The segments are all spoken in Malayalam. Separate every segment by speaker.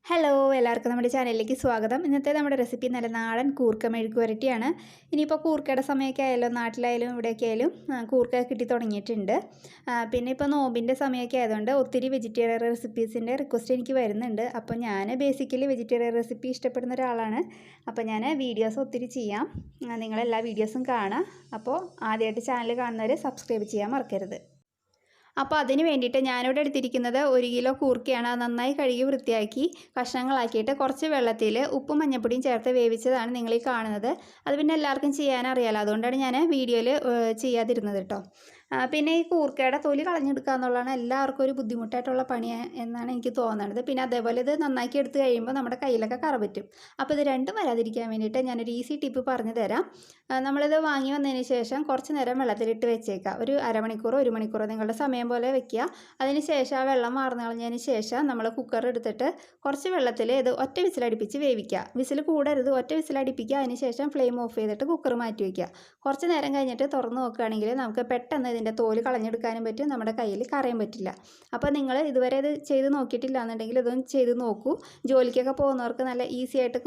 Speaker 1: ഹലോ എല്ലാവർക്കും നമ്മുടെ ചാനലിലേക്ക് സ്വാഗതം. ഇന്നത്തെ നമ്മുടെ റെസിപ്പി നല്ല നാടൻ കൂർക്ക മെഴുക്ക് പുരട്ടിയാണ്. ഇനിയിപ്പോൾ കൂർക്കയുടെ സമയമൊക്കെ ആയാലും നാട്ടിലായാലും ഇവിടെയൊക്കെ ആയാലും കൂർക്ക കിട്ടി തുടങ്ങിയിട്ടുണ്ട്. പിന്നെ ഇപ്പോൾ നോമ്പിൻ്റെ സമയമൊക്കെ ആയതുകൊണ്ട് ഒത്തിരി വെജിറ്റേറിയൻ റെസിപ്പീസിൻ്റെ റിക്വസ്റ്റ് എനിക്ക് വരുന്നുണ്ട്. അപ്പോൾ ഞാൻ ബേസിക്കലി വെജിറ്റേറിയൻ റെസിപ്പി ഇഷ്ടപ്പെടുന്ന ഒരാളാണ്. അപ്പോൾ ഞാൻ വീഡിയോസ് ഒത്തിരി ചെയ്യാം, നിങ്ങളെല്ലാ വീഡിയോസും കാണാം. അപ്പോൾ ആദ്യമായിട്ട് ചാനൽ കാണുന്നവർ സബ്സ്ക്രൈബ് ചെയ്യാൻ മറക്കരുത്. അപ്പോൾ അതിന് വേണ്ടിയിട്ട് ഞാനിവിടെ എടുത്തിരിക്കുന്നത് 1 കിലോ കൂർക്കയാണ്. അത് നന്നായി കഴുകി വൃത്തിയാക്കി കഷ്ണങ്ങളാക്കിയിട്ട് കുറച്ച് വെള്ളത്തിൽ ഉപ്പും മഞ്ഞൾപ്പൊടിയും ചേർത്ത് വേവിച്ചതാണ് നിങ്ങളീ കാണുന്നത്. അത് പിന്നെ എല്ലാവർക്കും ചെയ്യാനറിയാലോ, അതുകൊണ്ടാണ് ഞാൻ വീഡിയോയിൽ ചെയ്യാതിരുന്നത് കേട്ടോ. പിന്നെ ഈ കൂർക്കയുടെ തൊലി കളഞ്ഞെടുക്കുക എന്നുള്ളതാണ് എല്ലാവർക്കും ഒരു ബുദ്ധിമുട്ടായിട്ടുള്ള പണി എന്നാണ് എനിക്ക് തോന്നുന്നത്. പിന്നെ അതേപോലെ ഇത് നന്നാക്കി എടുത്ത് കഴിയുമ്പോൾ നമ്മുടെ കയ്യിലൊക്കെ കറ പറ്റും. അപ്പോൾ ഇത് രണ്ടും വരാതിരിക്കാൻ വേണ്ടിയിട്ട് ഞാനൊരു ഈസി ടിപ്പ് പറഞ്ഞു തരാം. നമ്മളിത് വാങ്ങി വന്നതിന് ശേഷം കുറച്ച് നേരം വെള്ളത്തിലിട്ട് വെച്ചേക്കാം. ഒരു അരമണിക്കൂറോ 1 മണിക്കൂറോ നിങ്ങളുടെ സമയം പോലെ വെക്കുക. അതിന് ശേഷം ആ വെള്ളം വാർന്ന് കളഞ്ഞതിന് ശേഷം നമ്മൾ കുക്കർ എടുത്തിട്ട് കുറച്ച് വെള്ളത്തിൽ ഇത് ഒറ്റ വിസിലടിപ്പിച്ച് വേവിക്കുക. വിസിൽ കൂടരുത്, ഒറ്റ വിസിലടിപ്പിക്കുക. അതിന് ശേഷം ഫ്ലെയിം ഓഫ് ചെയ്തിട്ട് കുക്കർ മാറ്റി വയ്ക്കുക. കുറച്ച് നേരം കഴിഞ്ഞിട്ട് തുറന്ന് നോക്കുകയാണെങ്കിൽ നമുക്ക് പെട്ടെന്ന് ഇതിൻ്റെ തോല് കളഞ്ഞെടുക്കാനും പറ്റും, നമ്മുടെ കയ്യിൽ കറയാൻ പറ്റില്ല. അപ്പോൾ നിങ്ങൾ ഇതുവരെ ഇത് ചെയ്ത് നോക്കിയിട്ടില്ല എന്നുണ്ടെങ്കിൽ ഇതൊന്ന് ചെയ്ത് നോക്കൂ. ജോലിക്കൊക്കെ പോകുന്നവർക്ക് നല്ല ഈസി ആയിട്ട്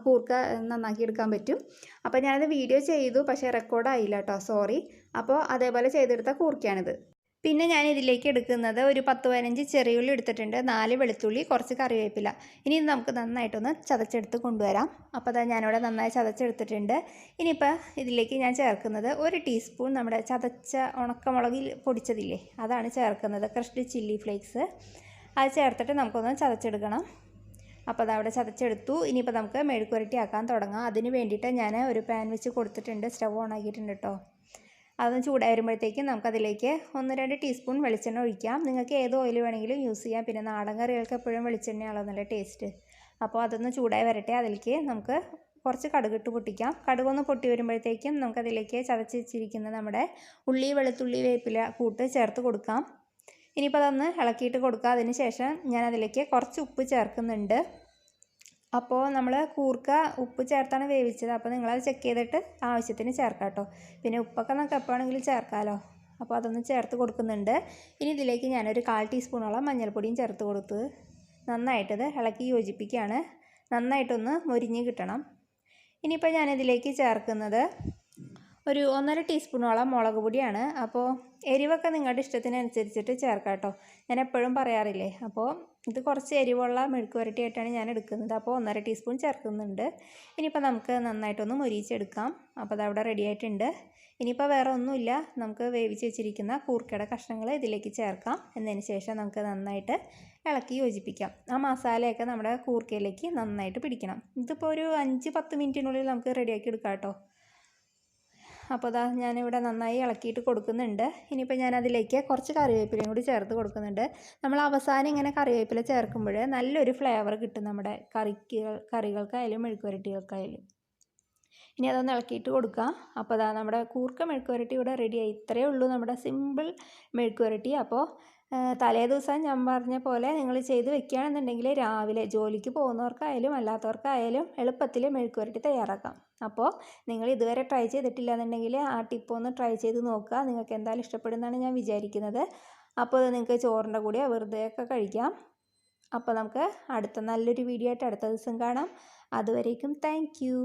Speaker 1: കൂർക്ക നന്നാക്കി എടുക്കാൻ പറ്റും. അപ്പോൾ ഞാനത് വീഡിയോ ചെയ്തു, പക്ഷേ റെക്കോർഡായില്ല കേട്ടോ, സോറി. അപ്പോൾ അതേപോലെ ചെയ്തെടുത്ത കൂർക്കയാണിത്. പിന്നെ ഞാൻ ഇതിലേക്ക് എടുക്കുന്നത് ഒരു 10-15 ചെറിയുള്ളി എടുത്തിട്ടുണ്ട്, 4 വെളുത്തുള്ളി, കുറച്ച് കറിവേപ്പില. ഇനി ഇത് നമുക്ക് നന്നായിട്ടൊന്ന് ചതച്ചെടുത്ത് കൊണ്ടുവരാം. അപ്പോൾ അതാ ഞാനിവിടെ നന്നായി ചതച്ചെടുത്തിട്ടുണ്ട്. ഇനിയിപ്പോൾ ഇതിലേക്ക് ഞാൻ ചേർക്കുന്നത് 1 ടീസ്പൂൺ നമ്മുടെ ചതച്ച ഉണക്കമുളകിൽ പൊടിച്ചതില്ലേ, അതാണ് ചേർക്കുന്നത്, ക്രഷ്ഡ് ചില്ലി ഫ്ലേക്സ്. അത് ചേർത്തിട്ട് നമുക്കൊന്ന് ചതച്ചെടുക്കണം. അപ്പോൾ അതവിടെ ചതച്ചെടുത്തു. ഇനിയിപ്പോൾ നമുക്ക് മെഴുക്ക് പുരട്ടി ആക്കാൻ തുടങ്ങാം. അതിന് വേണ്ടിയിട്ട് ഞാൻ ഒരു പാൻ വെച്ച് കൊടുത്തിട്ടുണ്ട്, സ്റ്റവ് ഓൺ ആക്കിയിട്ടുണ്ട് കേട്ടോ. അതൊന്ന് ചൂടായി വരുമ്പോഴത്തേക്കും നമുക്കതിലേക്ക് 1-2 ടീസ്പൂൺ വെളിച്ചെണ്ണ ഒഴിക്കാം. നിങ്ങൾക്ക് ഏത് ഓയിൽ വേണമെങ്കിലും യൂസ് ചെയ്യാം. പിന്നെ നാടൻ കറികൾക്ക് എപ്പോഴും വെളിച്ചെണ്ണയാണല്ലോ നല്ല ടേസ്റ്റ്. അപ്പോൾ അതൊന്ന് ചൂടായി വരട്ടെ. അതിലേക്ക് നമുക്ക് കുറച്ച് കടുകിട്ട് പൊട്ടിക്കാം. കടുകൊന്ന് പൊട്ടി വരുമ്പോഴത്തേക്കും നമുക്കതിലേക്ക് ചതച്ച് വെച്ചിരിക്കുന്ന നമ്മുടെ ഉള്ളി, വെളുത്തുള്ളി, വേപ്പില കൂട്ട് ചേർത്ത് കൊടുക്കാം. ഇനിയിപ്പോൾ അതൊന്ന് ഇളക്കിയിട്ട് കൊടുക്കുക. അതിന് ശേഷം ഞാനതിലേക്ക് കുറച്ച് ഉപ്പ് ചേർക്കുന്നുണ്ട്. അപ്പോൾ നമ്മൾ കൂർക്ക ഉപ്പ് ചേർത്താണ് വേവിച്ചത്. അപ്പോൾ നിങ്ങളത് ചെക്ക് ചെയ്തിട്ട് ആവശ്യത്തിന് ചേർക്കാം കേട്ടോ. പിന്നെ ഉപ്പൊക്കെ നമുക്ക് എപ്പോഴാണെങ്കിലും ചേർക്കാമല്ലോ. അപ്പോൾ അതൊന്ന് ചേർത്ത് കൊടുക്കുന്നുണ്ട്. ഇനി ഇതിലേക്ക് ഞാനൊരു 1/4 ടീസ്പൂണോളം മഞ്ഞൾപ്പൊടിയും ചേർത്ത് കൊടുത്ത് നന്നായിട്ടത് ഇളക്കി യോജിപ്പിക്കുകയാണ്. നന്നായിട്ടൊന്ന് മൊരിഞ്ഞ് കിട്ടണം. ഇനിയിപ്പോൾ ഞാനിതിലേക്ക് ചേർക്കുന്നത് ഒരു 1.5 ടീസ്പൂണോളം മുളക് പൊടിയാണ്. അപ്പോൾ എരിവൊക്കെ നിങ്ങളുടെ ഇഷ്ടത്തിനനുസരിച്ചിട്ട് ചേർക്കാം കേട്ടോ. ഞാൻ എപ്പോഴും പറയാറില്ലേ, അപ്പോൾ ഇത് കുറച്ച് എരിവുള്ള മെഴുക്ക് പുരട്ടിയായിട്ടാണ് ഞാൻ എടുക്കുന്നത്. അപ്പോൾ 1.5 ടീസ്പൂൺ ചേർക്കുന്നുണ്ട്. ഇനിയിപ്പോൾ നമുക്ക് നന്നായിട്ടൊന്ന് മൊരിച്ചെടുക്കാം. അപ്പോൾ അതവിടെ റെഡി ആയിട്ടുണ്ട്. ഇനിയിപ്പോൾ വേറെ ഒന്നുമില്ല, നമുക്ക് വേവിച്ച് വെച്ചിരിക്കുന്ന കൂർക്കയുടെ കഷ്ണങ്ങൾ ഇതിലേക്ക് ചേർക്കാം. എന്നതിന് ശേഷം നമുക്ക് നന്നായിട്ട് ഇളക്കി യോജിപ്പിക്കാം. ആ മസാലയൊക്കെ നമ്മുടെ കൂർക്കയിലേക്ക് നന്നായിട്ട് പിടിക്കണം. ഇതിപ്പോൾ ഒരു 5-10 മിനിറ്റിനുള്ളിൽ നമുക്ക് റെഡിയാക്കി എടുക്കാം കേട്ടോ. അപ്പോൾ അതാ ഞാനിവിടെ നന്നായി ഇളക്കിയിട്ട് കൊടുക്കുന്നുണ്ട്. ഇനിയിപ്പോൾ ഞാനതിലേക്ക് കുറച്ച് കറിവേപ്പിലയും കൂടി ചേർത്ത് കൊടുക്കുന്നുണ്ട്. നമ്മൾ അവസാനം ഇങ്ങനെ കറിവേപ്പില ചേർക്കുമ്പോൾ നല്ലൊരു ഫ്ലേവർ കിട്ടും നമ്മുടെ കറികൾക്കായാലും മെഴുക്ക് പുരട്ടികൾക്കായാലും. ഇനി അതൊന്ന് ഇളക്കിയിട്ട് കൊടുക്കുക. അപ്പോൾ അതാ നമ്മുടെ കൂർക്ക മെഴുക്ക് പുരട്ടി ഇവിടെ റെഡിയായി. ഇത്രയേ ഉള്ളൂ നമ്മുടെ സിമ്പിൾ മെഴുക്ക് പുരട്ടി. അപ്പോൾ തലേ ദിവസം ഞാൻ പറഞ്ഞ പോലെ നിങ്ങൾ ചെയ്ത് വെക്കുകയാണെന്നുണ്ടെങ്കിൽ രാവിലെ ജോലിക്ക് പോകുന്നവർക്കായാലും അല്ലാത്തവർക്കായാലും എളുപ്പത്തിൽ മെഴുക്ക് പുരട്ടി തയ്യാറാക്കാം. അപ്പോൾ നിങ്ങൾ ഇതുവരെ ട്രൈ ചെയ്തിട്ടില്ല എന്നുണ്ടെങ്കിൽ ആ ടിപ്പ് ഒന്ന് ട്രൈ ചെയ്ത് നോക്കുക. നിങ്ങൾക്ക് എന്തായാലും ഇഷ്ടപ്പെടുന്നതാണ് ഞാൻ വിചാരിക്കുന്നത്. അപ്പോൾ നിങ്ങൾക്ക് ചോറിൻ്റെ കൂടെ വെറുതെയൊക്കെ കഴിക്കാം. അപ്പോൾ നമുക്ക് അടുത്ത നല്ലൊരു വീഡിയോ ആയിട്ട് അടുത്ത ദിവസം കാണാം. അതുവരേക്കും താങ്ക് യു.